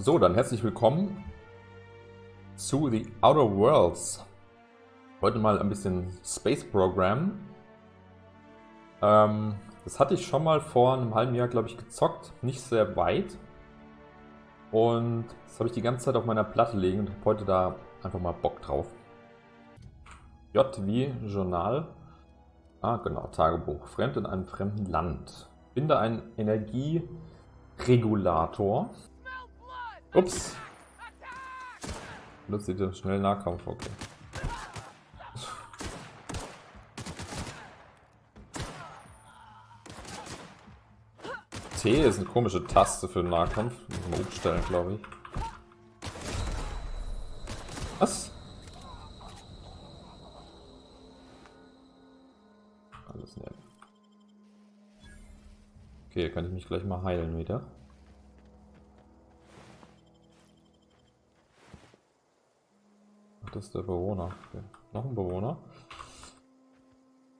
So, dann herzlich willkommen zu The Outer Worlds. Heute mal ein bisschen Space Program. Das hatte ich schon mal vor einem halben Jahr, glaube ich, gezockt. Nicht sehr weit. Und das habe ich die ganze Zeit auf meiner Platte liegen und habe heute da einfach mal Bock drauf. J wie Journal. Ah, genau, Tagebuch. Fremd in einem fremden Land. Finde einen Energieregulator. Ups. Nutze den schnellen Nahkampf, okay. T ist eine komische Taste für den Nahkampf. Muss man umstellen, glaube ich. Was? Alles nett. Okay, kann ich mich gleich mal heilen wieder. Ach, das ist der Bewohner. Okay. Noch ein Bewohner.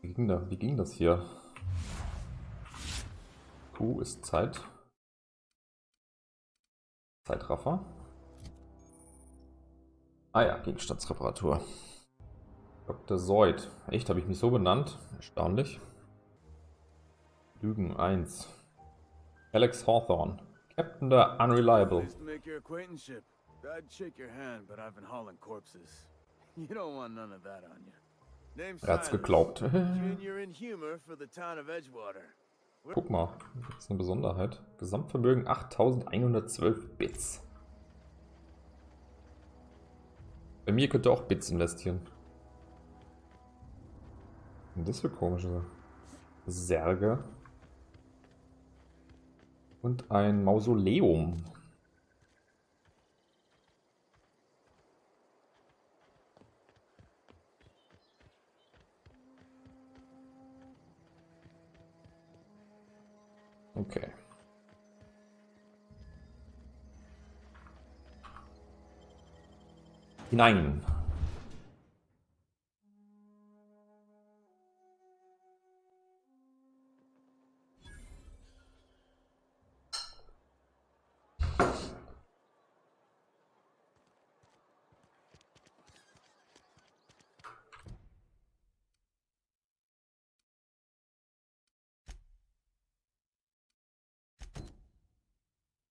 Wie ging das hier? Q ist Zeit. Zeitraffer. Ah ja, Gegenstandsreparatur. Dr. Seuche. Echt, habe ich mich so benannt? Erstaunlich. Lügen 1. Alex Hawthorne. Captain der Unreliable. Er hat's geglaubt. Guck mal, das ist eine Besonderheit. Gesamtvermögen 8112 Bits. Bei mir könnt ihr auch Bits investieren. Was sind das für komische Särge? Und ein Mausoleum. Okay. Hinein.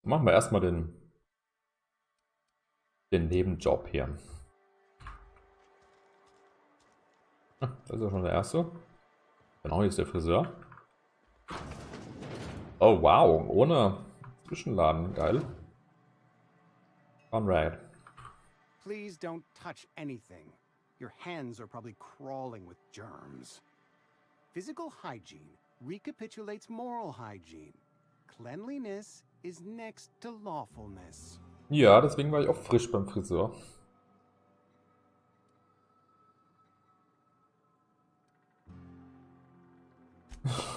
Machen wir erstmal den Nebenjob hier. Das ist ja schon der erste. Genau, hier ist der Friseur. Oh wow, ohne Zwischenladen, geil. Conrad. Please don't touch anything. Your hands are probably crawling with germs. Physical hygiene recapitulates moral hygiene. Cleanliness is next to lawfulness. Ja, deswegen war ich auch frisch beim Friseur.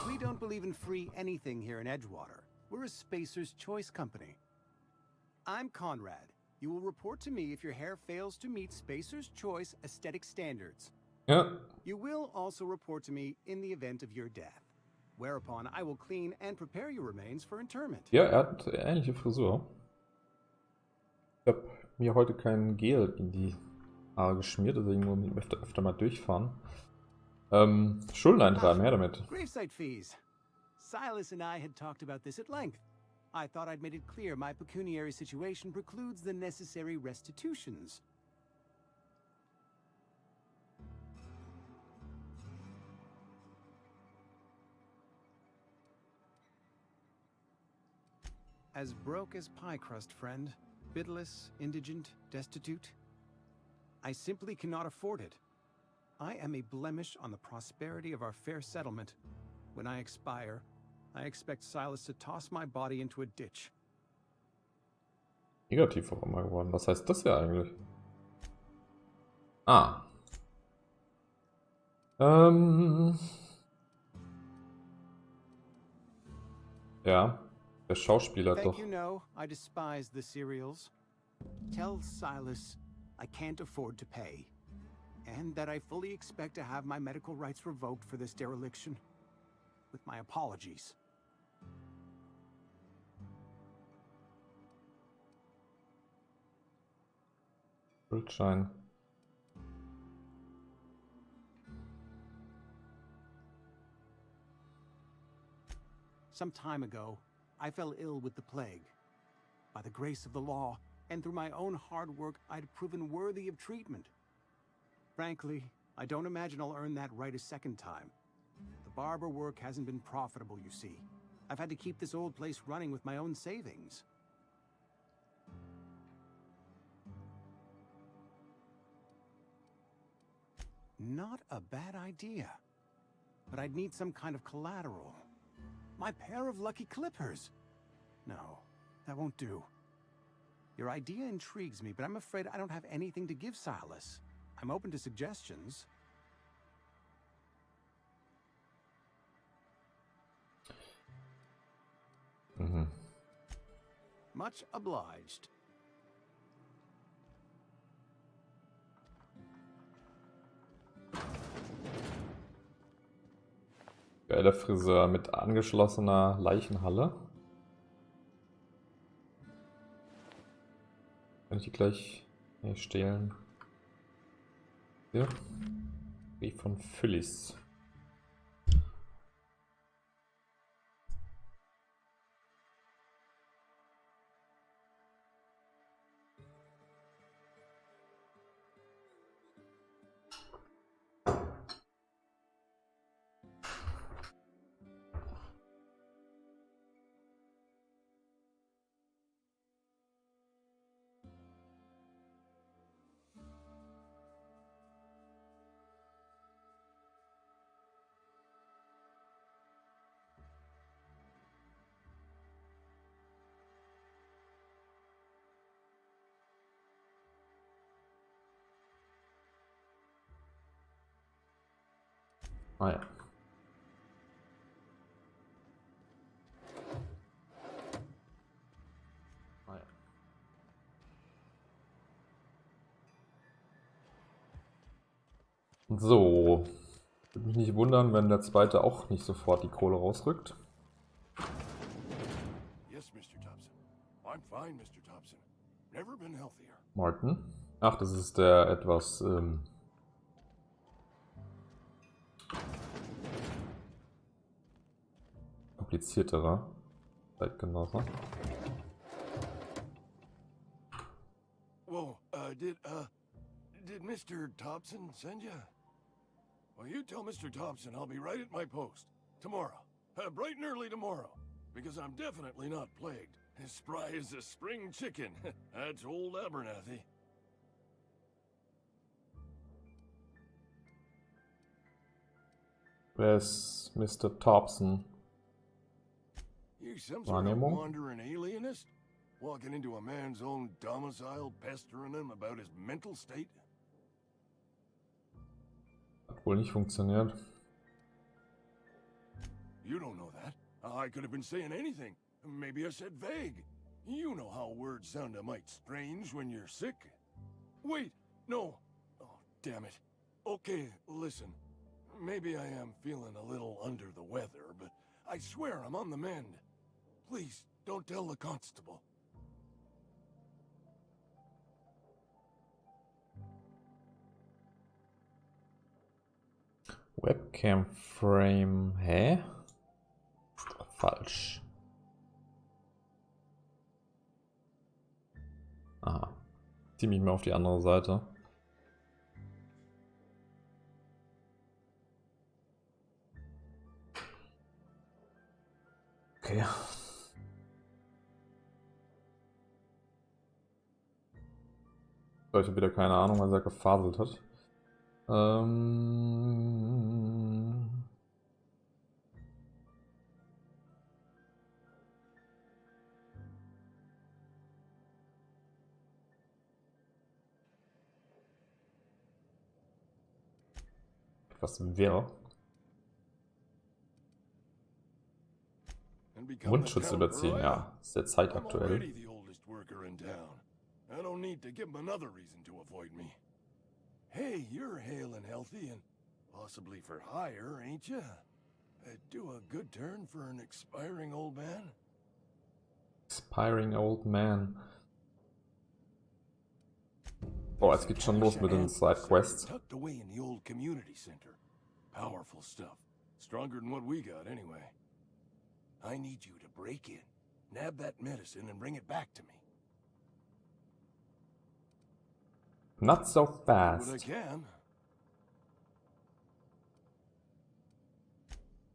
We don't believe in free anything here in Edgewater. We're a Spacer's Choice company. I'm Conrad. You will report to me if your hair fails to meet Spacer's Choice aesthetic standards. Ja. You will also report to me in the event of your death, whereupon I will clean and prepare your remains for interment. Ja, er hat eine ähnliche Frisur. Ich habe mir heute kein Gel in die Haare geschmiert, deswegen muss ich öfter mal durchfahren. Schulden eintreiben, her damit. Gravesite fees. Silas and I had talked about this at length. I thought I'd made it clear my pecuniary situation precludes the necessary restitutions. As broke as pie crust, friend. Bidless, indigent, destitute. I simply cannot afford it. I am a blemish on the prosperity of our fair settlement. When I expire, I expect Silas to toss my body into a ditch. Negativ auf einmal geworden. Was heißt das ja eigentlich? Ah. Ja. Der Schauspieler doch. You know, I despise the cereals. Tell Silas I can't afford to pay. And that I fully expect to have my medical rights revoked for this dereliction. With my apologies. Schuldschein. Some time ago, I fell ill with the plague. By the grace of the law, and through my own hard work, I'd proven worthy of treatment. Frankly, I don't imagine I'll earn that right a second time. The barber work hasn't been profitable, you see. I've had to keep this old place running with my own savings. Not a bad idea. But I'd need some kind of collateral. My pair of lucky clippers! No, that won't do. Your idea intrigues me, but I'm afraid I don't have anything to give Silas. I'm open to suggestions. Much obliged. Geiler Friseur mit angeschlossener Leichenhalle. Kann ich die gleich stehlen? Hier. Brief von Phyllis. Ah ja. Ah ja. So. Würde mich nicht wundern, wenn der zweite auch nicht sofort die Kohle rausrückt. Yes, Mr. Thompson. I'm fine, Mr. Thompson. Never been healthier. Martin. Ach, das ist der etwas komplizierterer Zeitgenosse. Whoa, did Mr. Thompson send you? Well, you tell Mr. Thompson I'll be right at my post. Tomorrow. Bright and early tomorrow. Because I'm definitely not plagued. As spry as a spring chicken. That's old Abernathy. Where's Mr. Thompson? You some sort of Wahrnehmung? wandering alienist? Walking into a man's own domicile, pestering him about his mental state? Hat wohl nicht funktioniert. You don't know that. I could have been saying anything. Maybe I said vague. You know how words sound a mite strange when you're sick. Wait, no. Oh, damn it. Okay, listen. Maybe I am feeling a little under the weather, but I swear I'm on the mend. Please, don't tell the constable. Webcam Frame. Hä? Falsch. Aha. Zieh mich mal auf die andere Seite. Okay. So, ich habe wieder keine Ahnung, was er gefaselt hat. Etwas wirr. Mundschutz überziehen, ja. Ist der Zeit aktuell. I don't need to give him another reason to avoid me. Hey, you're hale and healthy and possibly for hire, ain't you? Do a good turn for an expiring old man? Expiring old man. Oh, es geht schon los mit den Sidequests. Tucked away in the old community center. Powerful stuff. Stronger than what we got anyway. I need you to break in, nab that medicine and bring it back to me. Not so Do what I fast. can.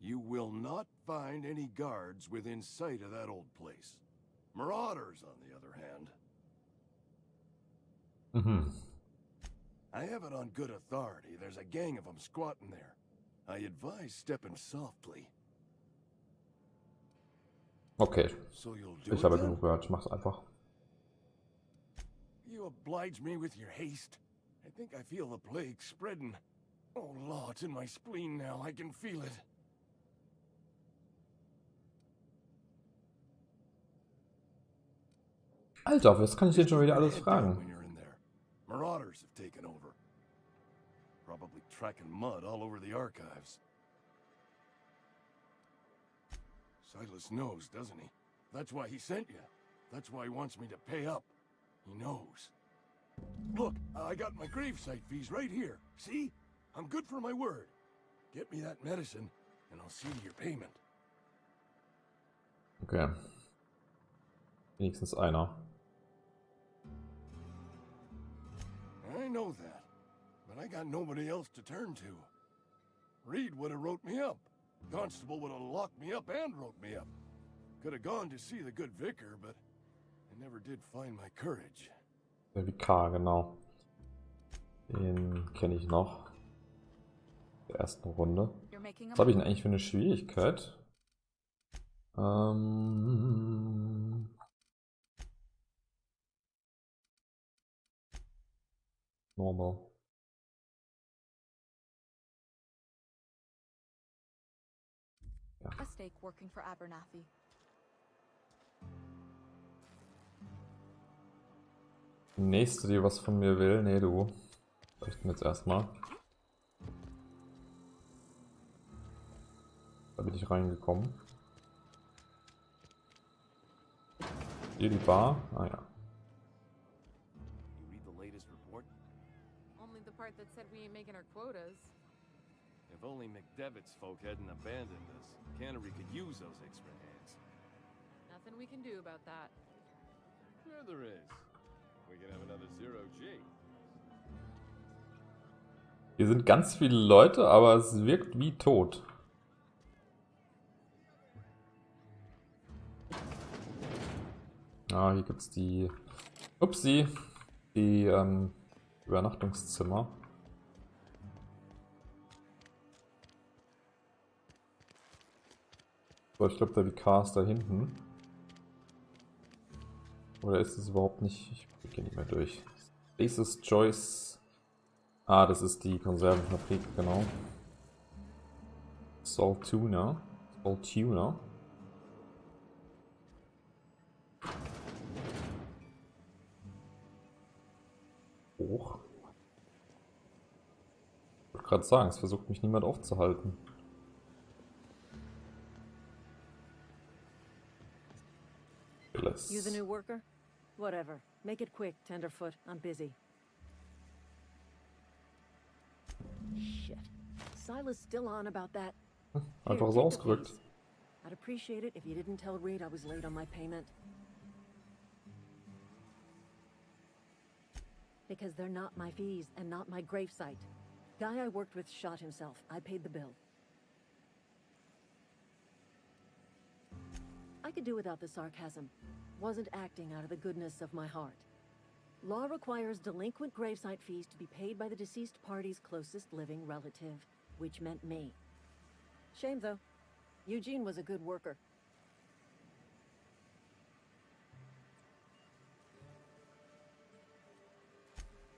You will not find any guards within sight of that old place. Marauders, on the other hand. I have it on good authority. There's a gang of them squatting there. I advise stepping softly. Okay, So you'll do ich it habe then? genug gehört. Ich mach's einfach. You oblige me with your haste. I think I feel the plague spreading. Oh, Law, it's in my spleen now. I can feel it. Alter, was kann ich denn schon wieder Keep your alles head down fragen? when you're in there. Marauders have taken over. Probably tracking mud all over the archives. Silas knows, doesn't he? That's why he sent you. That's why he wants me to pay up. He knows. Look, I got my gravesite fees right here. See? I'm good for my word. Get me that medicine, and I'll see to your payment. Okay. Wenigstens einer. I know that, but I got nobody else to turn to. Reed would have wrote me up. Constable would have locked me up and wrote me up. Could have gone to see the good vicar, but I never did find my courage. Der Vikar, genau. Den kenne ich noch. Der ersten Runde. Was habe ich denn eigentlich für eine Schwierigkeit? Normal. Ja. Mistake working for Abernathy. Die nächste, die was von mir will. Nee, du. Leuchten jetzt erstmal. Da bin ich reingekommen. Hier die Bar. Ah ja. You read the latest report? Only the part that said we ain't making our quotas. If only McDevitt's folk hadn't abandoned us, Cannery could use those extra hands. Nothing we can do about that. Sure there is. We can have another Zero-G. Hier sind ganz viele Leute, aber es wirkt wie tot. Ah, hier gibt es die... Upsi! Die Übernachtungszimmer. So, ich glaube, der Vikar ist da hinten. Oder ist es überhaupt nicht? Ich gehe nicht mehr durch. Aces Choice. Ah, das ist die Konservenfabrik, genau. Salt Tuna. Salt Tuna. Hoch. Ich wollte gerade sagen, es versucht mich niemand aufzuhalten. You the new worker? Whatever. Make it quick, Tenderfoot. I'm busy. Shit. Silas still on about that. Einfach so ausgerückt. I'd appreciate it if you didn't tell Reed I was late on my payment. Because they're not my fees and not my gravesite. Guy I worked with shot himself. I paid the bill. I could do without the sarcasm. Wasn't acting out of the goodness of my heart. Law requires delinquent gravesite fees to be paid by the deceased party's closest living relative, which meant me. Shame, though. Eugene was a good worker.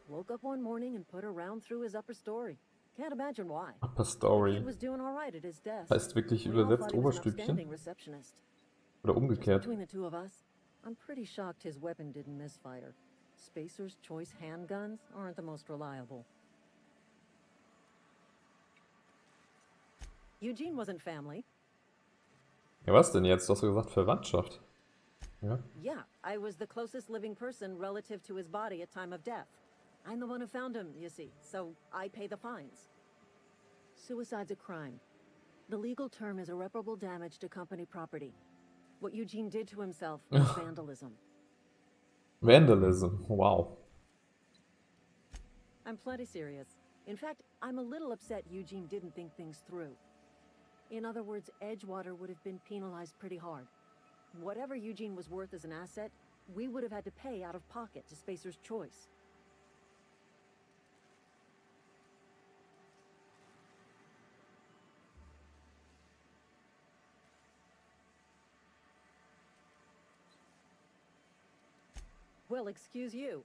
Woke up one morning and put a round through his upper story. Can't imagine why. Upper Story. Kid was doing all right at his desk. Heißt wirklich We all übersetzt thought he was an Oberstübchen? outstanding receptionist. Oder Just umgekehrt. between the two of us, I'm pretty shocked his weapon didn't misfire. Spacer's Choice handguns aren't the most reliable. Eugene wasn't family. Ja, was denn jetzt? Du hast ja gesagt Verwandtschaft. Ja. Yeah, I was the closest living person relative to his body at time of death. I'm the one who found him, you see, so I pay the fines. Suicide's a crime. The legal term is irreparable damage to company property. What Eugene did to himself was vandalism. Vandalism, wow. I'm plenty serious. In fact, I'm a little upset Eugene didn't think things through. In other words, Edgewater would have been penalized pretty hard. Whatever Eugene was worth as an asset, we would have had to pay out of pocket to Spacer's Choice. Well, excuse you.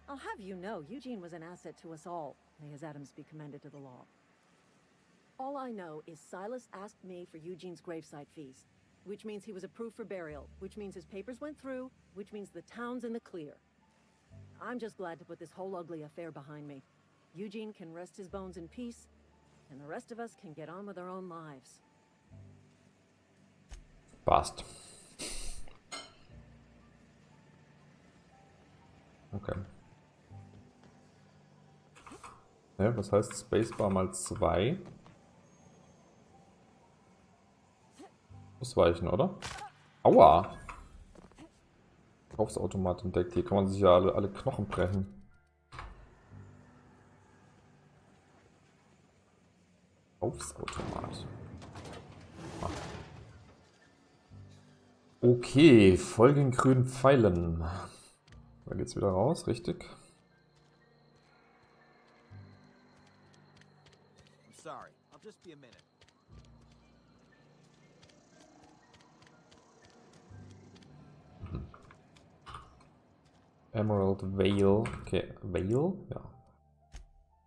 I'll have you know, Eugene was an asset to us all. May his atoms be commended to the law. All I know is Silas asked me for Eugene's gravesite fees, which means he was approved for burial, which means his papers went through, which means the town's in the clear. I'm just glad to put this whole ugly affair behind me. Eugene can rest his bones in peace, and the rest of us can get on with our own lives. Passt. Okay. Ja, was heißt Spacebar mal 2? Ausweichen, oder? Aua! Verkaufsautomat entdeckt. Hier kann man sich ja alle Knochen brechen. Verkaufsautomat. Ah. Okay, folgen grünen Pfeilen. Da geht's wieder raus, richtig? I'm sorry. I'll just be a minute. Emerald Vale. Okay, Vale? Ja.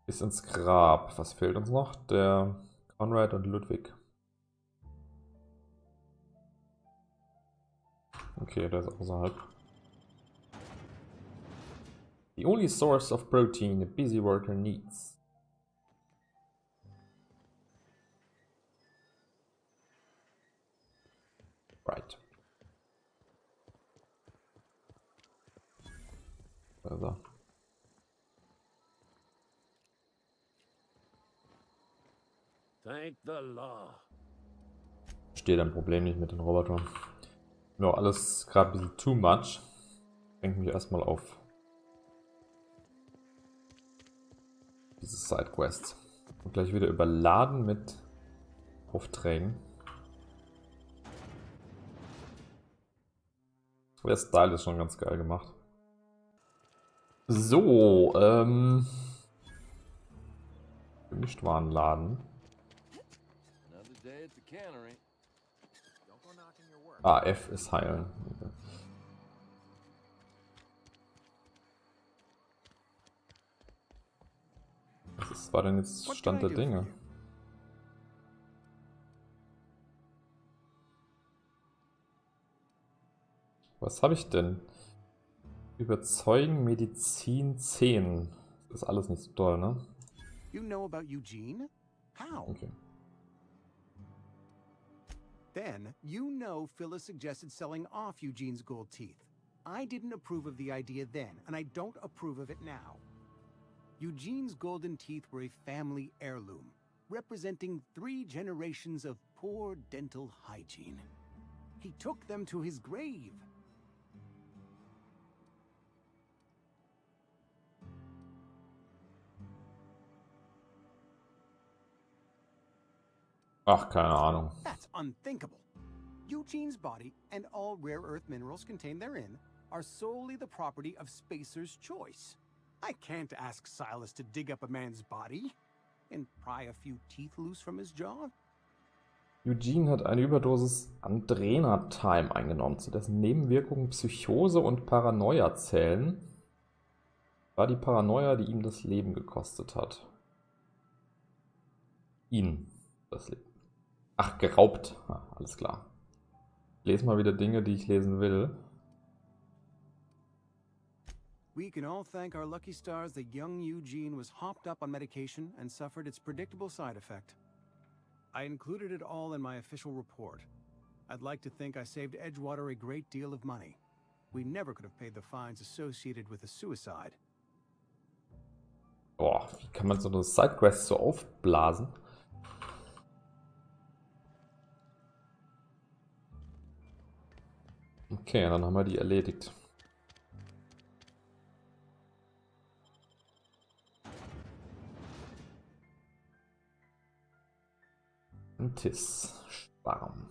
Bis ins Grab. Was fehlt uns noch? Der Conrad und Ludwig. Okay, der ist außerhalb. The only source of protein a busy worker needs. Right. Also. Thank the law. Steht ein Problem nicht mit den Robotern. Ja, alles gerade ein bisschen too much. Bringt mich erstmal auf diese Sidequest. Und gleich wieder überladen mit Aufträgen. Der Style ist schon ganz geil gemacht. So, Gemischtwarenladen. Ah, F ist heilen. Okay. Was war denn jetzt Stand der Dinge? Was habe ich denn? Überzeugen, Medizin 10. Das ist alles nicht so toll, ne? You know about Eugene? How? Okay. Then, you know Phyllis suggested selling off Eugene's gold teeth. I didn't approve of the idea then, and I don't approve of it now. Eugene's golden teeth were a family heirloom, representing 3 generations of poor dental hygiene. He took them to his grave. Ach, keine Ahnung. That's unthinkable. Eugene's body and all rare earth minerals contained therein are solely the property of Spacer's Choice. I can't ask Silas to dig up a man's body and pry a few teeth loose from his jaw. Eugene hat eine Überdosis Adrenatime eingenommen, zu dessen Nebenwirkungen Psychose und Paranoia zählen. War die Paranoia, die ihm das Leben gekostet hat. Ihn das Leben. Ach, geraubt. Ah, alles klar. Ich lese mal wieder Dinge, die ich lesen will. We can all thank our lucky stars that young Eugene was hopped up on medication and suffered its predictable side effect. I included it all in my official report. I'd like to think I saved Edgewater a great deal of money. We never could have paid the fines associated with the suicide. Boah, wie kann man so eine Sidequest so aufblasen? Okay, dann haben wir die erledigt. Ein Tis-Schwarm.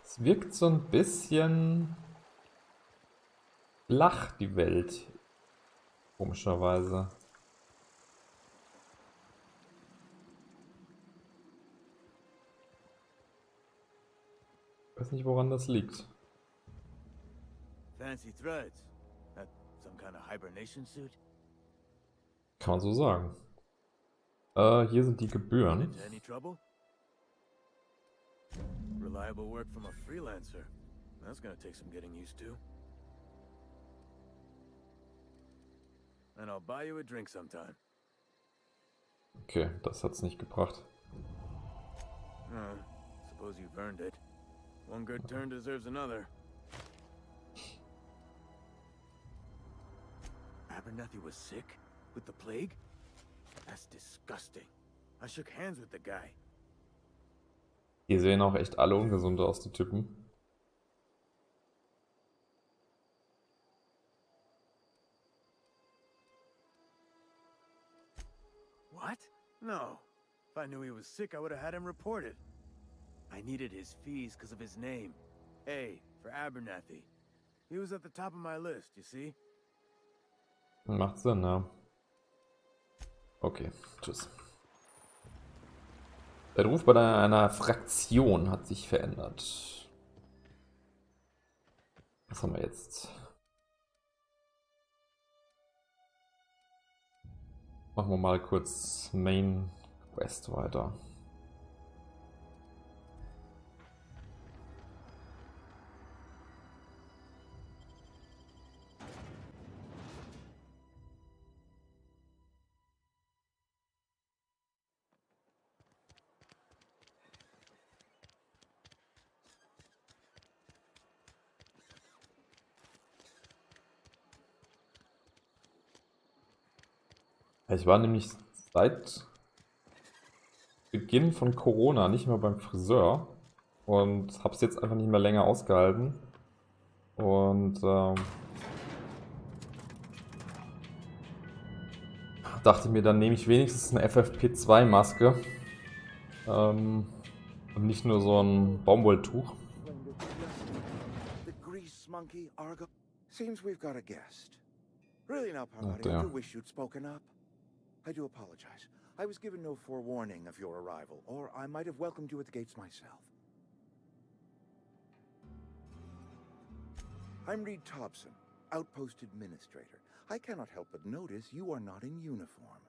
Es wirkt so ein bisschen flach, die Welt. Komischerweise. Ich weiß nicht, woran das liegt. Fancy threads. That some kind of hibernation suit? Kann man so sagen. Hier sind die Gebühren. Into any trouble? Reliable work from a freelancer. That's gonna take some getting used to. And I'll buy you a drink sometime. Okay, das hat's nicht gebracht. Suppose you've earned it. One good turn deserves another. Abernathy was sick? With the plague? That's disgusting. I shook hands with the guy. Hier sehen auch echt alle ungesund aus, die Typen. What? No. If I knew he was sick, I would have had him reported. I needed his fees because of his name. A for Abernathy. He was at the top of my list, you see? Macht Sinn, ja. Okay, tschüss. Der Ruf bei einer Fraktion hat sich verändert. Was haben wir jetzt? Machen wir mal kurz Main Quest weiter. Ich war nämlich seit Beginn von Corona nicht mehr beim Friseur und habe es jetzt einfach nicht mehr länger ausgehalten. Und dachte mir, dann nehme ich wenigstens eine FFP2-Maske und nicht nur so ein Baumwolltuch. The grease monkey, Argo. Seems we've got a guest. Really now, Oh, Parvati, I dear. do wish you'd spoken up. I do apologize. I was given no forewarning of your arrival, or I might have welcomed you at the gates myself. I'm Reed Thompson, Outpost Administrator. I cannot help but notice you are not in uniform.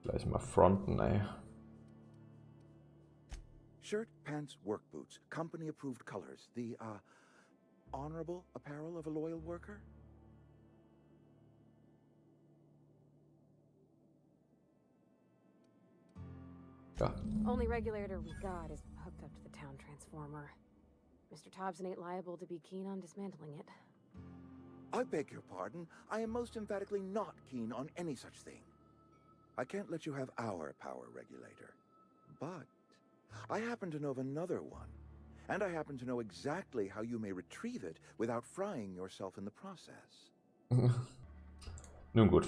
Gleich mal fronten, ey. Shirt, pants, work boots, company-approved colors. The, honorable apparel of a loyal worker? Ja. Only regulator we got is hooked up to the town transformer. Mr. Thompson ain't liable to be keen on dismantling it. I beg your pardon. I am most emphatically not keen on any such thing. I can't let you have our power regulator. But I happen to know of another one. And I happen to know exactly how you may retrieve it without frying yourself in the process. Nun gut.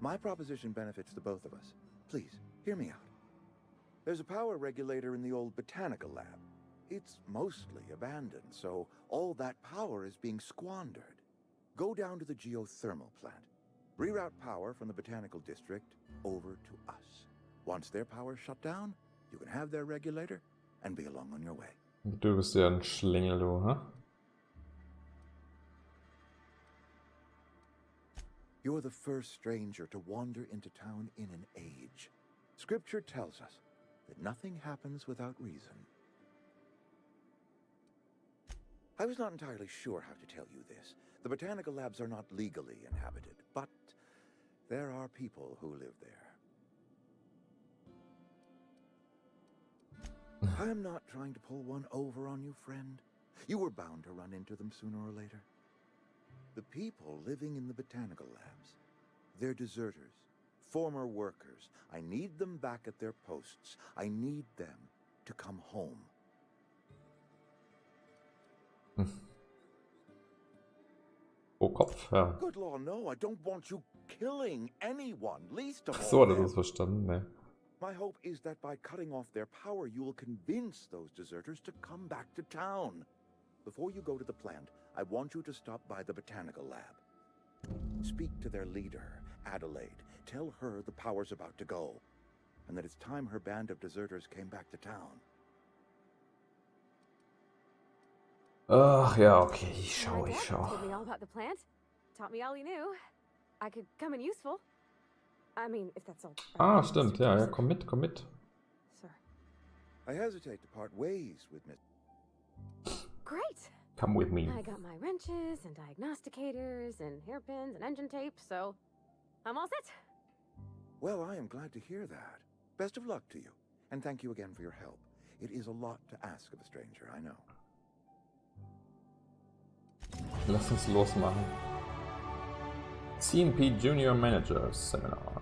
My proposition benefits the both of us. Please, hear me out. There's a power regulator in the old botanical lab. It's mostly abandoned, so all that power is being squandered. Go down to the geothermal plant. Reroute power from the botanical district over to us. Once their power's shut down, you can have their regulator and be along on your way. Du bist ja ein Schlingel, du, hä? You're the first stranger to wander into town in an age. Scripture tells us that nothing happens without reason. I was not entirely sure how to tell you this. The botanical labs are not legally inhabited, but There are people who live there. I'm not trying to pull one over on you, friend. You were bound to run into them sooner or later. The people living in the botanical labs, they're deserters, former workers. I need them back at their posts. I need them to come home. Oh, Kopf, ja. Good Lord, no, I don't want you killing anyone, least of all So hat er them. das verstanden, ne? My hope is that by cutting off their power, you will convince those deserters to come back to town. Before you go to the plant, I want you to stop by the botanical lab. Speak to their leader, Adelaide. Tell her the power's about to go, and that it's time her band of deserters came back to town. Ach ja, okay, ich My dad schau. told me all about the plant. Taught me all he knew. I could come in useful. I mean, if that's all. Ah, stimmt, ja, ja, komm mit, komm mit. Sir. I hesitate to part ways with Miss... Great. Come with me. I got my wrenches and diagnosticators and hairpins and engine tape, so I'm all set. Well, I am glad to hear that. Best of luck to you, and thank you again for your help. It is a lot to ask of a stranger, I know. Lass uns losmachen. CNP Junior Manager Seminar.